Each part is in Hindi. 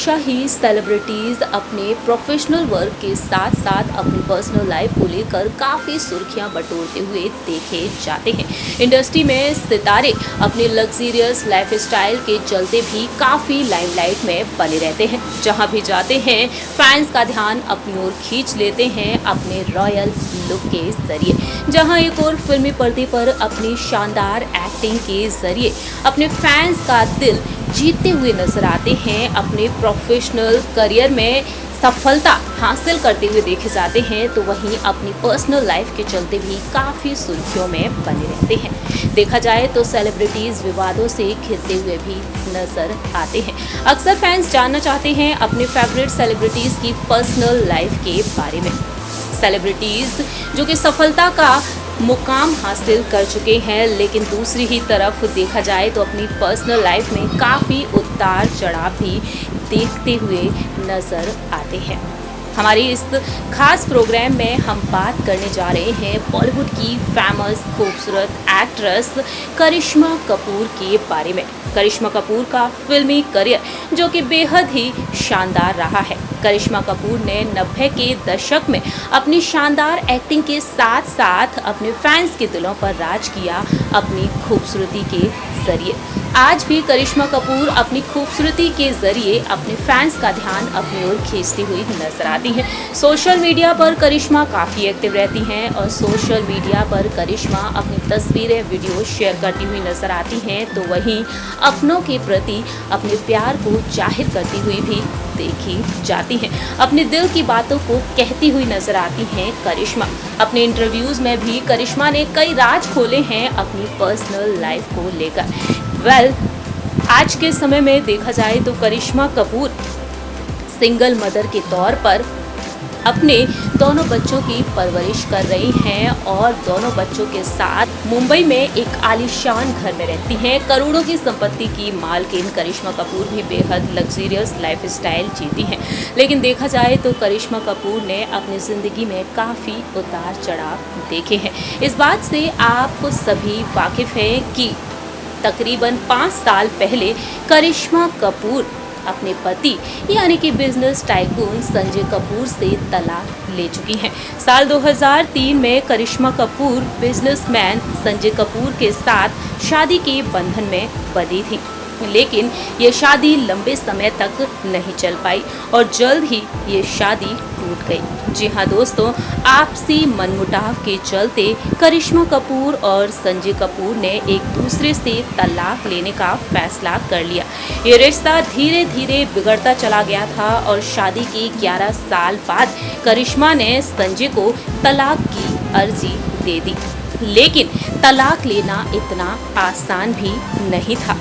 हमेशा ही सेलिब्रिटीज अपने प्रोफेशनल वर्क के साथ साथ अपनी पर्सनल लाइफ को लेकर काफ़ी सुर्खियां बटोरते हुए देखे जाते हैं। इंडस्ट्री में सितारे अपने लग्जरियस लाइफस्टाइल के चलते भी काफ़ी लाइमलाइट में बने रहते हैं। जहां भी जाते हैं फैंस का ध्यान अपनी ओर खींच लेते हैं अपने रॉयल लुक के जरिए। जहां एक और फिल्मी पर्दे पर अपनी शानदार एक्टिंग के जरिए अपने फैंस का दिल जीतते हुए नजर आते हैं, अपने प्रोफेशनल करियर में सफलता हासिल करते हुए देखे जाते हैं, तो वहीं अपनी पर्सनल लाइफ के चलते भी काफ़ी सुर्खियों में बने रहते हैं। देखा जाए तो सेलिब्रिटीज़ विवादों से घिरते हुए भी नजर आते हैं। अक्सर फैंस जानना चाहते हैं अपने फेवरेट सेलिब्रिटीज़ की पर्सनल लाइफ के बारे में। सेलिब्रिटीज़ जो कि सफलता का मुकाम हासिल कर चुके हैं, लेकिन दूसरी ही तरफ देखा जाए तो अपनी पर्सनल लाइफ में काफ़ी उतार चढ़ाव भी देखते हुए नज़र आते हैं। हमारे इस खास प्रोग्राम में हम बात करने जा रहे हैं बॉलीवुड की फेमस खूबसूरत एक्ट्रेस करिश्मा कपूर के बारे में। करिश्मा कपूर का फिल्मी करियर जो कि बेहद ही शानदार रहा है। करिश्मा कपूर ने 90 के दशक में अपनी शानदार एक्टिंग के साथ साथ अपने फैंस के दिलों पर राज किया अपनी खूबसूरती के जरिए। आज भी करिश्मा कपूर अपनी खूबसूरती के जरिए अपने फैंस का ध्यान अपनी ओर खींचती हुई नजर आती हैं। सोशल मीडिया पर करिश्मा काफ़ी एक्टिव रहती हैं और सोशल मीडिया पर करिश्मा अपनी तस्वीरें वीडियो शेयर करती हुई नजर आती हैं, तो वहीं अपनों के प्रति अपने प्यार को जाहिर करती हुई भी देखी जाती हैं। अपने दिल की बातों को कहती हुई नजर आती हैं करिश्मा। अपने इंटरव्यूज़ में भी करिश्मा ने कई राज खोले हैं अपनी पर्सनल लाइफ को लेकर। आज के समय में देखा जाए तो करिश्मा कपूर सिंगल मदर के तौर पर अपने दोनों बच्चों की परवरिश कर रही हैं और दोनों बच्चों के साथ मुंबई में एक आलीशान घर में रहती हैं। करोड़ों की संपत्ति की मालकिन करिश्मा कपूर भी बेहद लग्जरियस लाइफस्टाइल जीती हैं, लेकिन देखा जाए तो करिश्मा कपूर ने अपनी ज़िंदगी में काफ़ी उतार चढ़ाव देखे हैं। इस बात से आप सभी वाकिफ़ हैं कि तकरीबन 5 साल पहले करिश्मा कपूर अपने पति यानी कि बिजनेस टाइकून संजय कपूर से तलाक ले चुकी हैं। साल 2003 में करिश्मा कपूर बिजनेसमैन संजय कपूर के साथ शादी के बंधन में बंधी थी, लेकिन ये शादी लंबे समय तक नहीं चल पाई और जल्द ही ये शादी टूट गई। जी हाँ दोस्तों, आपसी मनमुटाव के चलते करिश्मा कपूर और संजय कपूर ने एक दूसरे से तलाक लेने का फैसला कर लिया। ये रिश्ता धीरे धीरे बिगड़ता चला गया था और शादी के 11 साल बाद करिश्मा ने संजय को तलाक की अर्जी दे दी, लेकिन तलाक लेना इतना आसान भी नहीं था।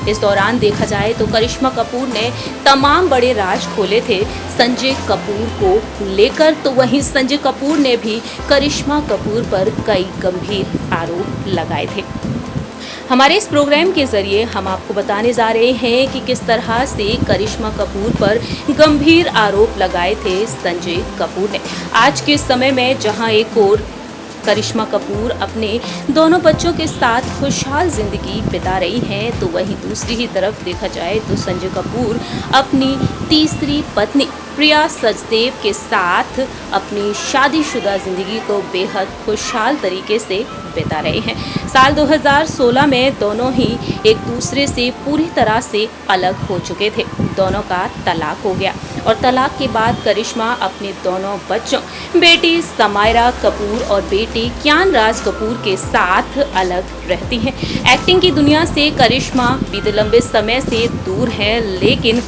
इस दौरान देखा जाए तो करिश्मा कपूर ने तमाम बड़े राज खोले थे संजय कपूर को लेकर, तो वहीं संजय कपूर ने भी करिश्मा कपूर पर कई गंभीर आरोप लगाए थे। हमारे इस प्रोग्राम के जरिए हम आपको बताने जा रहे हैं कि किस तरह से करिश्मा कपूर पर गंभीर आरोप लगाए थे संजय कपूर ने। आज के समय में जहां एक और करिश्मा कपूर अपने दोनों बच्चों के साथ खुशहाल जिंदगी बिता रही हैं, तो वहीं दूसरी ही तरफ देखा जाए तो संजय कपूर अपनी तीसरी पत्नी प्रिया सचदेव के साथ अपनी शादीशुदा जिंदगी को बेहद खुशहाल तरीके से बिता रहे हैं। साल 2016 में दोनों ही एक दूसरे से पूरी तरह से अलग हो चुके थे। दोनों का तलाक हो गया और तलाक के बाद करिश्मा अपने दोनों बच्चों बेटी समायरा कपूर और बेटे कियान राज कपूर के साथ अलग रहती हैं। एक्टिंग की दुनिया से करिश्मा बीते लंबे समय से दूर हैं, लेकिन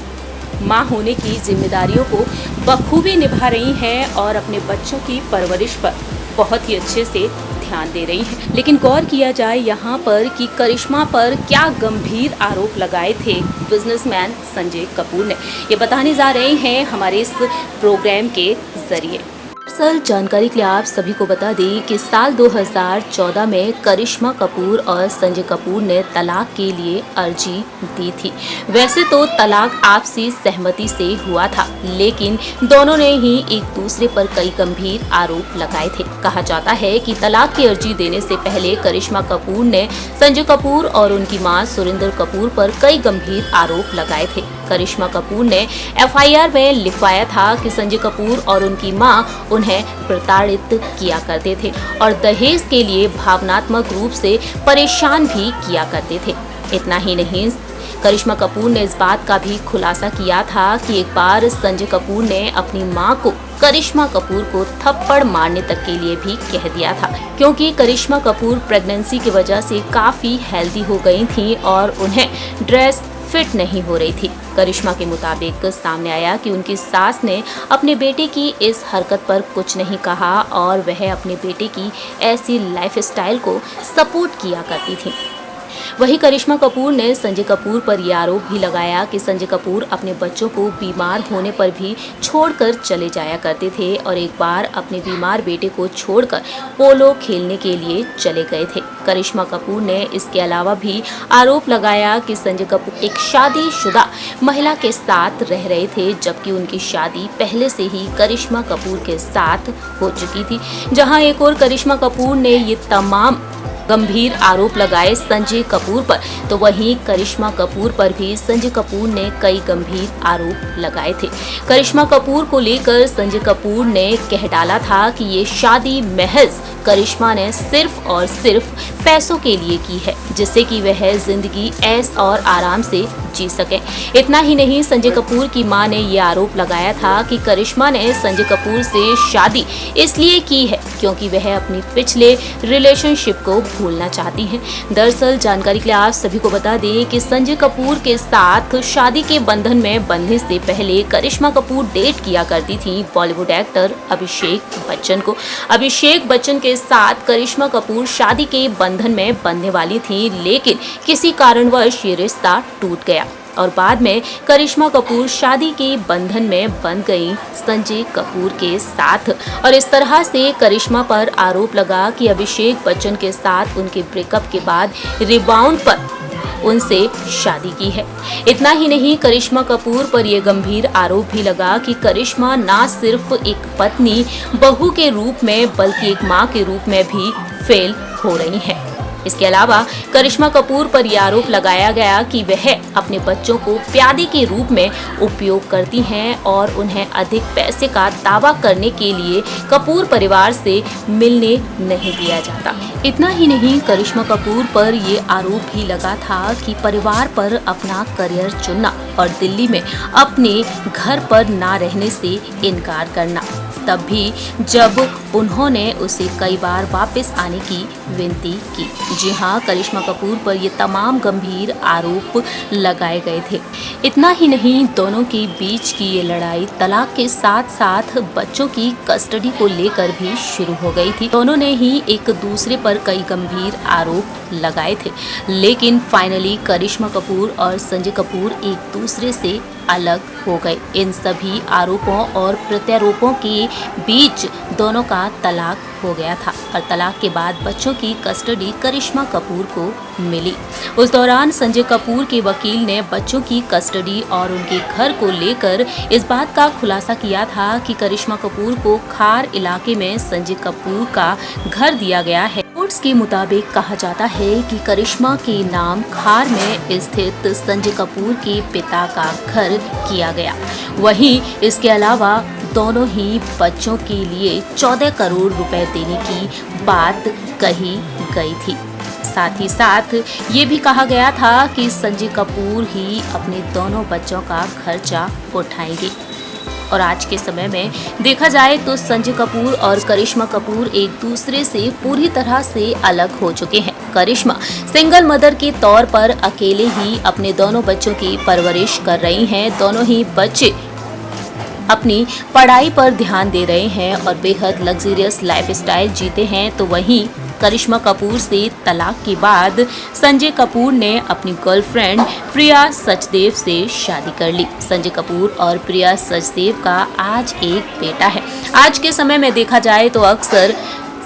माँ होने की जिम्मेदारियों को बखूबी निभा रही हैं और अपने बच्चों की परवरिश पर बहुत ही अच्छे से ध्यान दे रही हैं। लेकिन गौर किया जाए यहाँ पर कि करिश्मा पर क्या गंभीर आरोप लगाए थे बिजनेसमैन संजय कपूर ने, ये बताने जा रहे हैं हमारे इस प्रोग्राम के जरिए। असल जानकारी के लिए आप सभी को बता दें कि साल 2014 में करिश्मा कपूर और संजय कपूर ने तलाक के लिए अर्जी दी थी। वैसे तो तलाक आपसी सहमति से हुआ था, लेकिन दोनों ने ही एक दूसरे पर कई गंभीर आरोप लगाए थे। कहा जाता है कि तलाक की अर्जी देने से पहले करिश्मा कपूर ने संजय कपूर और उनकी मां सुरिंदर कपूर पर कई गंभीर आरोप लगाए थे। करिश्मा कपूर ने एफआईआर में लिखवाया था कि संजय कपूर और उनकी मां उन्हें प्रताड़ित किया करते थे और दहेज के लिए भावनात्मक रूप से परेशान भी किया करते थे। इतना ही नहीं, करिश्मा कपूर ने इस बात का भी खुलासा किया था कि एक बार संजय कपूर ने अपनी मां को करिश्मा कपूर को थप्पड़ मारने तक के लिए भी कह दिया था, क्योंकि करिश्मा कपूर प्रेगनेंसी की वजह से काफी हेल्दी हो गई थी और उन्हें ड्रेस फिट नहीं हो रही थी। करिश्मा के मुताबिक सामने आया कि उनकी सास ने अपने बेटे की इस हरकत पर कुछ नहीं कहा और वह अपने बेटे की ऐसी लाइफस्टाइल को सपोर्ट किया करती थी। वहीं करिश्मा कपूर ने संजय कपूर पर यह आरोप भी लगाया कि संजय कपूर अपने बच्चों को बीमार होने पर भी छोड़कर चले जाया करते थे और एक बार अपने बीमार बेटे को छोड़कर पोलो खेलने के लिए चले गए थे। करिश्मा कपूर ने इसके अलावा भी आरोप लगाया कि संजय कपूर एक शादीशुदा महिला के साथ रह रहे थे, जबकि उनकी शादी पहले से ही करिश्मा कपूर के साथ हो चुकी थी। जहां एक और करिश्मा कपूर ने ये तमाम गंभीर आरोप लगाए संजय कपूर पर, तो वहीं करिश्मा कपूर पर भी संजय कपूर ने कई गंभीर आरोप लगाए थे। करिश्मा कपूर को लेकर संजय कपूर ने कह डाला था कि ये शादी महज करिश्मा ने सिर्फ और सिर्फ पैसों के लिए की है, जिससे कि वह जिंदगी ऐश और आराम से जी सके। इतना ही नहीं, संजय कपूर की मां ने ये आरोप लगाया था कि करिश्मा ने संजय कपूर से शादी इसलिए की है क्योंकि वह अपनी पिछले रिलेशनशिप को भूलना चाहती हैं। दरअसल जानकारी के लिए आप सभी को बता दें कि संजय कपूर के साथ शादी के बंधन में बंधने से पहले करिश्मा कपूर डेट किया करती थी बॉलीवुड एक्टर अभिषेक बच्चन को। अभिषेक बच्चन के साथ करिश्मा कपूर शादी के बंधन में बंधने वाली थी, लेकिन किसी कारणवश ये रिश्ता टूट गया और बाद में करिश्मा कपूर शादी के बंधन में बंध गई संजय कपूर के साथ। और इस तरह से करिश्मा पर आरोप लगा कि अभिषेक बच्चन के साथ उनके ब्रेकअप के बाद रिबाउंड पर उनसे शादी की है। इतना ही नहीं, करिश्मा कपूर पर यह गंभीर आरोप भी लगा कि करिश्मा ना सिर्फ एक पत्नी बहू के रूप में बल्कि एक मां के रूप में भी फेल हो रही हैं। इसके अलावा करिश्मा कपूर पर यह आरोप लगाया गया कि वह अपने बच्चों को प्यादे के रूप में उपयोग करती हैं और उन्हें अधिक पैसे का दावा करने के लिए कपूर परिवार से मिलने नहीं दिया जाता। इतना ही नहीं, करिश्मा कपूर पर यह आरोप भी लगा था कि परिवार पर अपना करियर चुनना और दिल्ली में अपने घर पर ना रहने से इनकार करना, तब भी जब उन्होंने उसे कई बार वापस आने की विनती की। जी हाँ, करिश्मा कपूर पर ये तमाम गंभीर आरोप लगाए गए थे। इतना ही नहीं, दोनों के बीच की ये लड़ाई तलाक के साथ साथ बच्चों की कस्टडी को लेकर भी शुरू हो गई थी। दोनों ने ही एक दूसरे पर कई गंभीर आरोप लगाए थे, लेकिन फाइनली करिश्मा कपूर और संजय कपूर एक दूसरे से अलग हो गए। इन सभी आरोपों और प्रत्यारोपों के बीच दोनों का तलाक हो गया था और तलाक के बाद बच्चों की कस्टडी करिश्मा कपूर को मिली। उस दौरान संजय कपूर के वकील ने बच्चों की कस्टडी और उनके घर को लेकर इस बात का खुलासा किया था कि करिश्मा कपूर को खार इलाके में संजय कपूर का घर दिया गया है। रिपोर्ट्स के मुताबिक कहा जाता है कि करिश्मा के नाम खार में स्थित संजय कपूर के पिता का घर किया गया। वहीं इसके अलावा दोनों ही बच्चों के लिए 14 करोड़ रुपए देने की बात कही गई थी। साथ ही साथ ये भी कहा गया था कि संजय कपूर ही अपने दोनों बच्चों का खर्चा उठाएंगे। और आज के समय में देखा जाए तो संजय कपूर और करिश्मा कपूर एक दूसरे से पूरी तरह से अलग हो चुके हैं। करिश्मा सिंगल मदर के तौर पर अकेले ही अपने दोनों बच्चों की परवरिश कर रही हैं। दोनों ही बच्चे अपनी पढ़ाई पर ध्यान दे रहे हैं और बेहद लग्जरियस लाइफस्टाइल जीते हैं। तो वहीं करिश्मा कपूर से तलाक के बाद संजय कपूर ने अपनी गर्लफ्रेंड प्रिया सचदेव से शादी कर ली। संजय कपूर और प्रिया सचदेव का आज एक बेटा है। आज के समय में देखा जाए तो अक्सर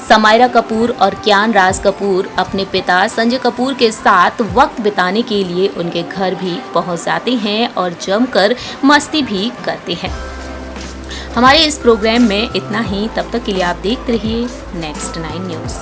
समायरा कपूर और कियान राज कपूर अपने पिता संजय कपूर के साथ वक्त बिताने के लिए उनके घर भी पहुंच जाते हैं और जमकर मस्ती भी करते हैं। हमारे इस प्रोग्राम में इतना ही। तब तक के लिए आप देखते रहिए नेक्स्ट 9 न्यूज़।